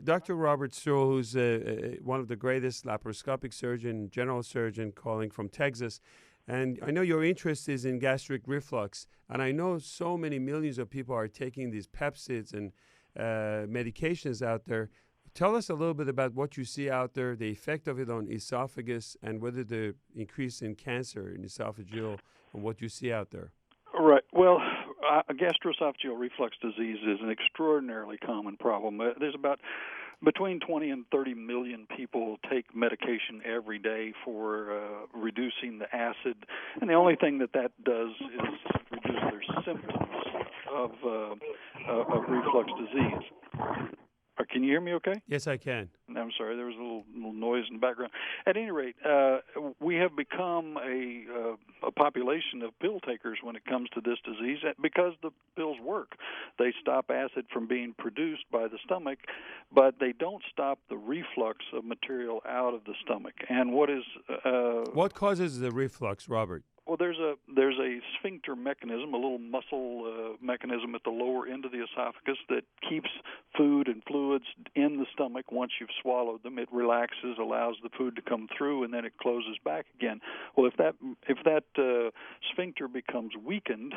Dr. Robert Sewell, who's one of the greatest laparoscopic surgeon, general surgeon, calling from Texas, and I know your interest is in gastric reflux, and I know so many millions of people are taking these Pepsids and medications out there. Tell us a little bit about what you see out there, the effect of it on esophagus, and whether the increase in cancer in esophageal and what you see out there. Right. Well, gastroesophageal reflux disease is an extraordinarily common problem. There's about between 20 and 30 million people take medication every day for reducing the acid, and the only thing that does is reduce their symptoms of reflux disease. Can you hear me okay? Yes, I can. I'm sorry, there was a little noise in the background. At any rate, we have become a population of pill takers when it comes to this disease because the pills work. They stop acid from being produced by the stomach, but they don't stop the reflux of material out of the stomach. And what causes the reflux, Robert? Well, there's a sphincter mechanism, a little muscle mechanism at the lower end of the esophagus that keeps food and fluids in the stomach. Once you've swallowed them, it relaxes, allows the food to come through, and then it closes back again. Well, if that sphincter becomes weakened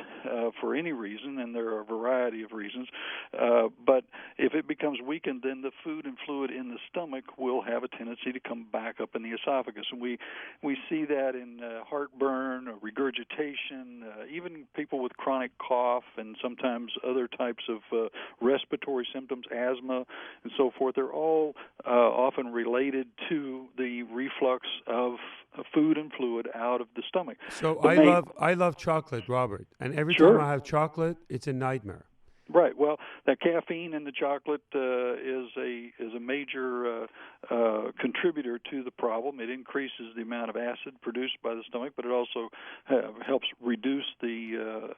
for any reason, and there are a variety of reasons, but if it becomes weakened, then the food and fluid in the stomach will have a tendency to come back up in the esophagus, and we see that in heartburn, regurgitation, even people with chronic cough, and sometimes other types of respiratory symptoms, asthma, and so forth. They're all often related to the reflux of food and fluid out of the stomach. So I love chocolate, Robert, and every time I have chocolate, it's a nightmare. Right. Well, that caffeine in the chocolate is a major contributor to the problem. It increases the amount of acid produced by the stomach, but it also helps reduce the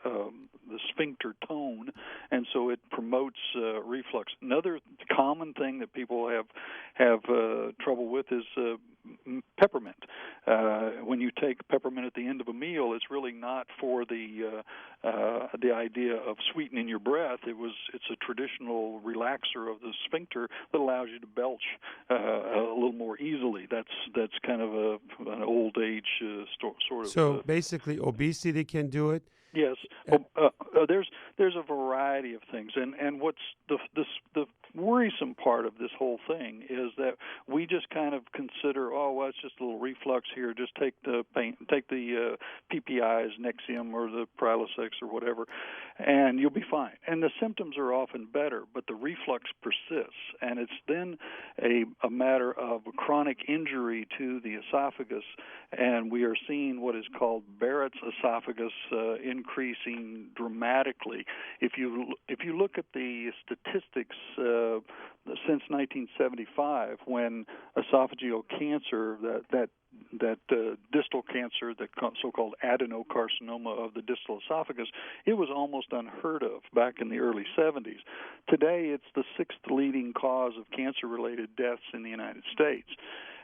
sphincter tone, and so it promotes reflux. Another common thing that people have trouble with is peppermint. When you take peppermint at the end of a meal, it's really not for the idea of sweetening your breath. It's a traditional relaxer of the sphincter that allows you to belch a little more easily. That's kind of an old age sort of. So basically, obesity can do it. Yes, there's a variety of things, and what's the worrisome part of this whole thing is that we just kind of consider, well, it's just a little reflux here. Just take the PPIs, Nexium or the Prilosec or whatever, and you'll be fine. And the symptoms are often better, but the reflux persists, and it's then a matter of chronic injury to the esophagus, and we are seeing what is called Barrett's esophagus increasing dramatically. If you look at the statistics since 1975, when esophageal cancer, that distal cancer, the so-called adenocarcinoma of the distal esophagus, it was almost unheard of back in the early 70s. Today, it's the sixth leading cause of cancer-related deaths in the United States.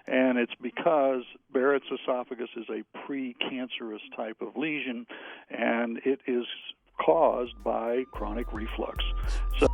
And it's because Barrett's esophagus is a precancerous type of lesion, and it is caused by chronic reflux. So